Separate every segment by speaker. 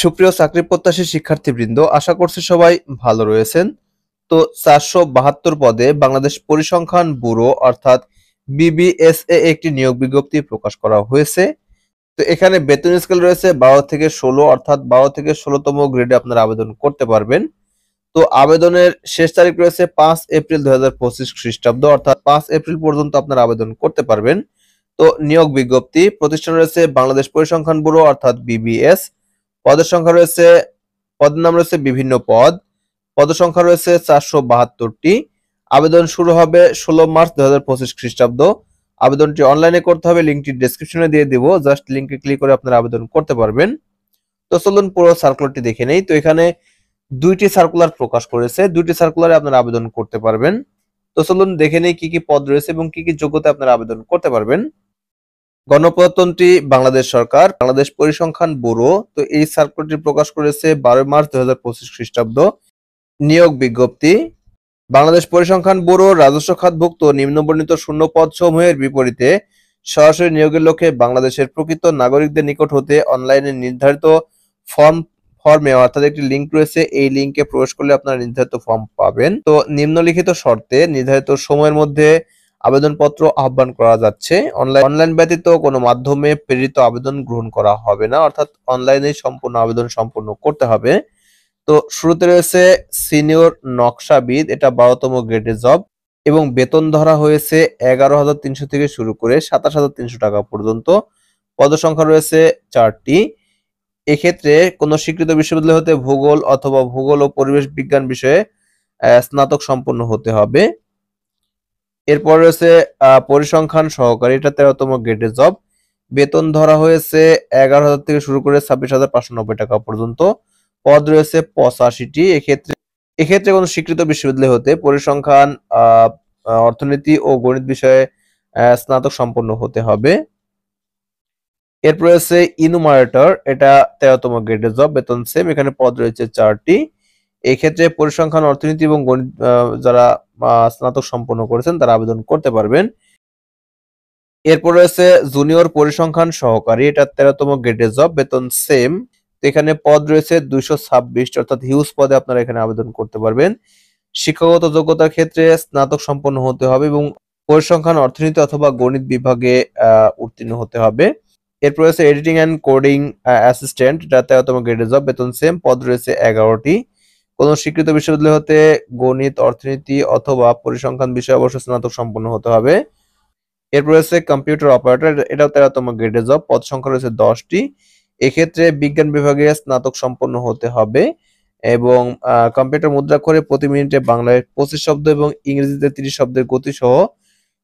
Speaker 1: সুপ্রিয় চাকরি প্রত্যাশী শিক্ষার্থীবৃন্দ, আশা করছি সবাই ভালো রয়েছেন। তো 472 পদে বাংলাদেশ পরিসংখ্যান ব্যুরো অর্থাৎ বিবিএসএ একটি নিয়োগ বিজ্ঞপ্তি প্রকাশ করা হয়েছে। তো এখানে বেতন স্কেল রয়েছে 12 থেকে 16, অর্থাৎ 12 থেকে 16তম গ্রেডে আপনারা আবেদন করতে পারবেন। তো আবেদনের শেষ তারিখ রয়েছে 5 এপ্রিল 2025 খ্রিস্টাব্দ, অর্থাৎ 5 এপ্রিল পর্যন্ত আপনারা আবেদন করতে পারবেন। তো নিয়োগ বিজ্ঞপ্তি প্রতিষ্ঠান রয়েছে বাংলাদেশ পরিসংখ্যান ব্যুরো অর্থাৎ বিবিএস। পদের সংখ্যা রয়েছে, পদের নাম রয়েছে বিভিন্ন পদ। পদসংখ্যা রয়েছে 472টি। আবেদন শুরু হবে 16 মার্চ 2025 খ্রিস্টাব্দ। আবেদনটি অনলাইনে করতে হবে, লিঙ্কটি ডেসক্রিপশনে দিয়ে দিব, জাস্ট লিঙ্কে ক্লিক করে আপনারা আবেদন করতে পারবেন। তো চলুন পুরো সার্কুলারটি দেখে নেই। তো এখানে 2টি সার্কুলার প্রকাশ করেছে, 2টি সার্কুলারে আপনারা আবেদন করতে পারবেন। তো চলুন দেখে নেই কি কি পদ রয়েছে এবং কি কি যোগ্যতা আপনারা আবেদন করতে পারবেন। গণপ্রজাতন্ত্রী বাংলাদেশ সরকার, বাংলাদেশ পরিসংখ্যান ব্যুরো। তো এই সার্কুলারটি প্রকাশ করেছে 12 মার্চ 2025 খ্রিস্টাব্দ। নিয়োগ বিজ্ঞপ্তি, বাংলাদেশ পরিসংখ্যান ব্যুরো রাজস্ব খাতভুক্ত নিম্নবর্ণিত শূন্য পদ সমূহের বিপরীতে সরাসরি নিয়োগের লক্ষ্যে বাংলাদেশের প্রকৃত নাগরিকদের নিকট হতে অনলাইনে নির্ধারিত ফর্মে অর্থাৎ একটি লিঙ্ক রয়েছে, এই লিঙ্কে প্রবেশ করলে আপনারা নির্ধারিত ফর্ম পাবেন। তো নিম্নলিখিত শর্তে নির্ধারিত সময়ের মধ্যে আবেদনপত্র আহ্বান করা যাচ্ছে। অনলাইন ব্যতীত কোনো মাধ্যমে প্রেরিত আবেদন গ্রহণ করা হবে না, অর্থাৎ অনলাইনে সম্পূর্ণ আবেদন সম্পূর্ণ করতে হবে। তো শুরুতে রয়েছে সিনিয়র নকশাবিদ, এটা 12তম গ্রেডের জব এবং বেতন ধরা হয়েছে 11,300 থেকে শুরু করে 27,300 টাকা পর্যন্ত। পদসংখ্যা রয়েছে 4টি। এক্ষেত্রে কোনো স্বীকৃত বিশ্ববিদ্যালয় হতে ভূগোল অথবা ভূগোল ও পরিবেশ বিজ্ঞান বিষয়ে স্নাতক সম্পন্ন হতে হবে। এরপর রয়েছে পরিসংখ্যান সহকারী, এটা 13তম গ্রেডের জব। বেতন ধরা হয়েছে 11,000 থেকে শুরু করে 26,590 টাকা পর্যন্ত। পদ রয়েছে 85টি। এক্ষেত্রে কোনো স্বীকৃত বিশ্ববিদ্যালয় হতে পরিসংখ্যান, অর্থনীতি ও গণিত বিষয়ে স্নাতক সম্পন্ন হতে হবে। এরপর রয়েছে ইনুমারেটর, এটা 13তম গ্রেডের জব, বেতন সেম, এখানে পদ রয়েছে 4টি। এক্ষেত্রে পরিসংখ্যান, অর্থনীতি এবং গণিত যারা স্নাতক সম্পন্ন করেছেন তারা আবেদন করতে পারবেন। এরপর রয়েছে জুনিয়র পরিসংখ্যান সহকারী, এটা 13তম গ্রেডের জব, বেতন সেম। এখানে পদ রয়েছে 226, অর্থাৎ হিউজ পদে আপনারা এখানে আবেদন করতে পারবেন। শিক্ষাগত যোগ্যতার ক্ষেত্রে স্নাতক সম্পন্ন হতে হবে এবং পরিসংখ্যান, অর্থনীতি অথবা গণিত বিভাগে উত্তীর্ণ হতে হবে। এরপর রয়েছে এডিটিং অ্যান্ড কোডিং অ্যাসিস্ট্যান্ট, এটা 13তম গ্রেডের জব, বেতন সেম, পদ রয়েছে 11টি। কোন স্বীকৃত বিশ্ববিদ্যালয় হতে গণিত, অর্থনীতি অথবা পরিসংখ্যান বিষয়ে অবশ্যই স্নাতক সম্পন্ন হতে হবে। এরপর রয়েছে কম্পিউটার অপারেটর, এটাও 13তম গ্রেডের জব, পদ সংখ্যা রয়েছে 10টি। এক্ষেত্রে বিজ্ঞান বিভাগে স্নাতক সম্পন্ন হতে হবে এবং কম্পিউটার মুদ্রাক্ষরে প্রতি মিনিটে বাংলায় 25 শব্দ এবং ইংরেজিতে 30 শব্দের গতি সহ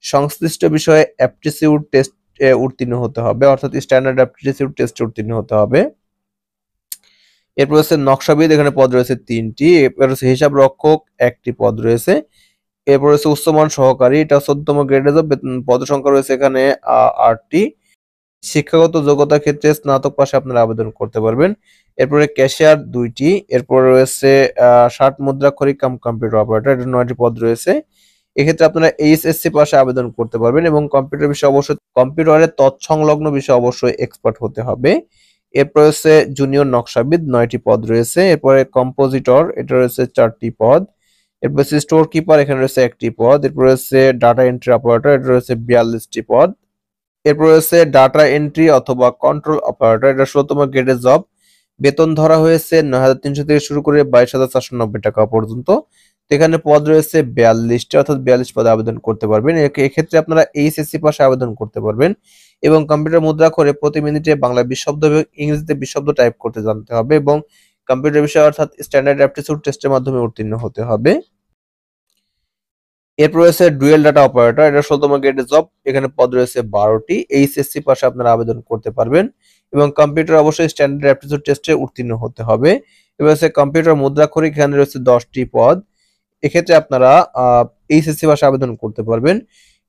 Speaker 1: সংশ্লিষ্ট বিষয়ে অ্যাপটিটিউড টেস্ট উত্তীর্ণ হতে হবে, অর্থাৎ স্ট্যান্ডার্ড অ্যাপটিটিউড টেস্টে উত্তীর্ণ হতে হবে। এরপর রয়েছে নকশাবিদ, এখানে পদ রয়েছে 3টি। এরপর রয়েছে হিসাব রক্ষক, 1টি পদ রয়েছে। এরপর রয়েছে উচ্চমান সহকারী, এটা 14তম গ্রেডের জব, পদ সংখ্যা রয়েছে এখানে 8টি। শিক্ষাগত যোগ্যতার ক্ষেত্রে স্নাতক পাশে আপনারা আবেদন করতে পারবেন। এরপরে ক্যাশিয়ার 2টি। এরপর রয়েছে ষাট মুদ্রাক্ষরিক কাম কম্পিউটার অপারেটর, এটা 9টি পদ রয়েছে। এক্ষেত্রে আপনারা এইচএসসি পাশে আবেদন করতে পারবেন এবং কম্পিউটার বিষয়ে অবশ্যই, কম্পিউটারের তৎসংলগ্ন বিষয়ে অবশ্যই এক্সপার্ট হতে হবে। এরপর রয়েছে জুনিয়র নকশাবিদ, 9টি পদ রয়েছে। এরপরে কম্পোজিটর, এটা রয়েছে 4টি পদ। এরপর হচ্ছে স্টোর কিপার, এখানে রয়েছে 1টি পদ। এরপর রয়েছে ডাটা এন্ট্রি অপারেটর, এটা রয়েছে 42টি পদ। এরপর রয়েছে ডাটা এন্ট্রি অথবা কন্ট্রোল অপারেটর, এটা 16তম গ্রেডের জব, বেতন ধরা হয়েছে 9,300 থেকে শুরু করে 22,490 টাকা পর্যন্ত। এখানে পদ রয়েছে 42টি, অর্থাৎ 42 পদে আবেদন করতে পারবেন। এক্ষেত্রে আপনারা এইচএসসি পাশে আবেদন করতে পারবেন এবং কম্পিউটার মুদ্রাক্ষরে প্রতি মিনিটে বাংলা 20 শব্দ এবং ইংরেজিতে 20 শব্দ টাইপ করতে জানতে হবে এবং কম্পিউটার বিষয় অর্থাৎ স্ট্যান্ডার্ড অ্যাপটিটিউড টেস্টের মাধ্যমে উত্তীর্ণ হতে হবে। এরপর রয়েছে ডুয়েল ডাটা অপারেটর, এটা 16তম গ্রেডের জব, এখানে পদ রয়েছে 12টি। এইচএসসি পাশে আপনারা আবেদন করতে পারবেন এবং কম্পিউটার অবশ্যই স্ট্যান্ডার্ড অ্যাপটিটিউড টেস্টে উত্তীর্ণ হতে হবে। এবার হচ্ছে কম্পিউটার মুদ্রাক্ষরিক, এখানে রয়েছে 10টি পদ। এক্ষেত্রে আপনারা এইচএসসি পাশে আবেদন করতে পারবেন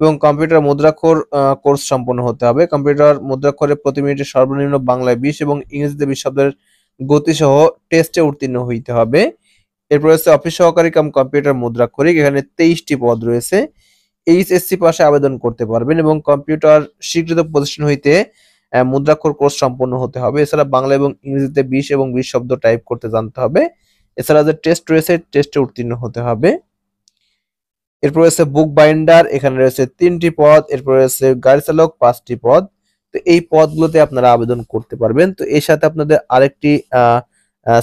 Speaker 1: এবং কম্পিউটার মুদ্রাক্ষর কোর্স সম্পন্ন হতে হবে। কম্পিউটার মুদ্রাক্ষরে প্রতি মিনিটে সর্বনিম্ন বাংলায় 20 এবং ইংরেজিতে 20 শব্দের গতি সহ টেস্টে উত্তীর্ণ হইতে হবে। এরপর রয়েছে অফিস সহকারী কাম কম্পিউটার মুদ্রাক্ষরিক, এখানে 23টি পদ রয়েছে। এইচএসসি পাশে আবেদন করতে পারবেন এবং কম্পিউটার স্বীকৃত প্রতিষ্ঠান হইতে মুদ্রাক্ষর কোর্স সম্পন্ন হতে হবে। এছাড়া বাংলা এবং ইংরেজিতে 20 এবং 20 শব্দ টাইপ করতে জানতে হবে। এছাড়া যে টেস্ট রয়েছে টেস্টে উত্তীর্ণ হতে হবে। এরপর রয়েছে বুক বাইন্ডার, এখানে রয়েছে 3টি পদ। এরপর রয়েছে গাড়ি চালক 5টি পদ। তো এই পদগুলোতে আপনারা আবেদন করতে পারবেন। তো এর সাথে আপনাদের আরেকটি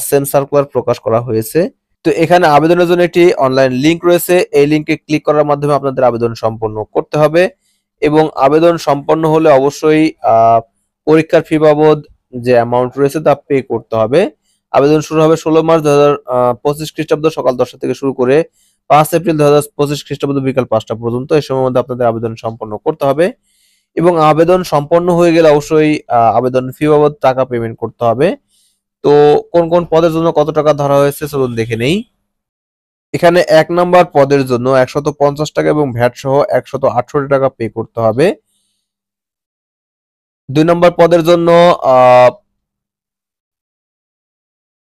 Speaker 1: সেম সার্কুলার প্রকাশ করা হয়েছে। তো এখানে আবেদনের জন্য একটি অনলাইন লিংক রয়েছে। এই লিংকে ক্লিক করার মাধ্যমে আপনাদের আবেদন সম্পন্ন করতে হবে এবং আবেদন সম্পন্ন হলে অবশ্যই পরীক্ষার ফি বাবদ যে অ্যামাউন্ট রয়েছে তা পে করতে হবে। আবেদন শুরু হবে 16 মার্চ 2025 খ্রিস্টাব্দ সকাল 10টা থেকে শুরু করে 5 এপ্রিল 2025 খ্রিস্টাব্দ বিকাল 5টা পর্যন্ত। এই সময়ের মধ্যে আপনাদের আবেদন সম্পন্ন করতে হবে এবং আবেদন সম্পন্ন হয়ে গেলে অবশ্যই আবেদন ফি বাবদ টাকা পেমেন্ট করতে হবে। তো কোন কোন পদের জন্য কত টাকা ধরা হয়েছে চলুন দেখে নেই। এখানে 1 নাম্বার পদের জন্য 150 টাকা এবং ভ্যাট সহ 168 টাকা পে করতে হবে। 2 নাম্বার পদের জন্য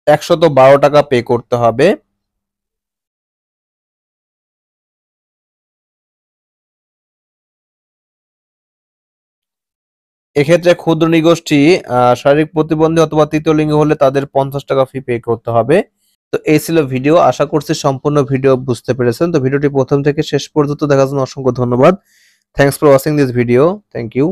Speaker 1: 112 টাকা পে করতে হবে। এক্ষেত্রে ক্ষুদ্র নিগোষ্ঠী, শারীরিক প্রতিবন্ধী অথবা তৃতীয় লিঙ্গ হলে তাদের 50 টাকা ফি পে করতে হবে। তো এই ছিল ভিডিও। আশা করছি সম্পূর্ণ ভিডিও বুঝতে পেরেছেন। তো ভিডিওটি প্রথম থেকে শেষ পর্যন্ত দেখার জন্য অসংখ্য ধন্যবাদ। Thanks for watching this video. Thank you.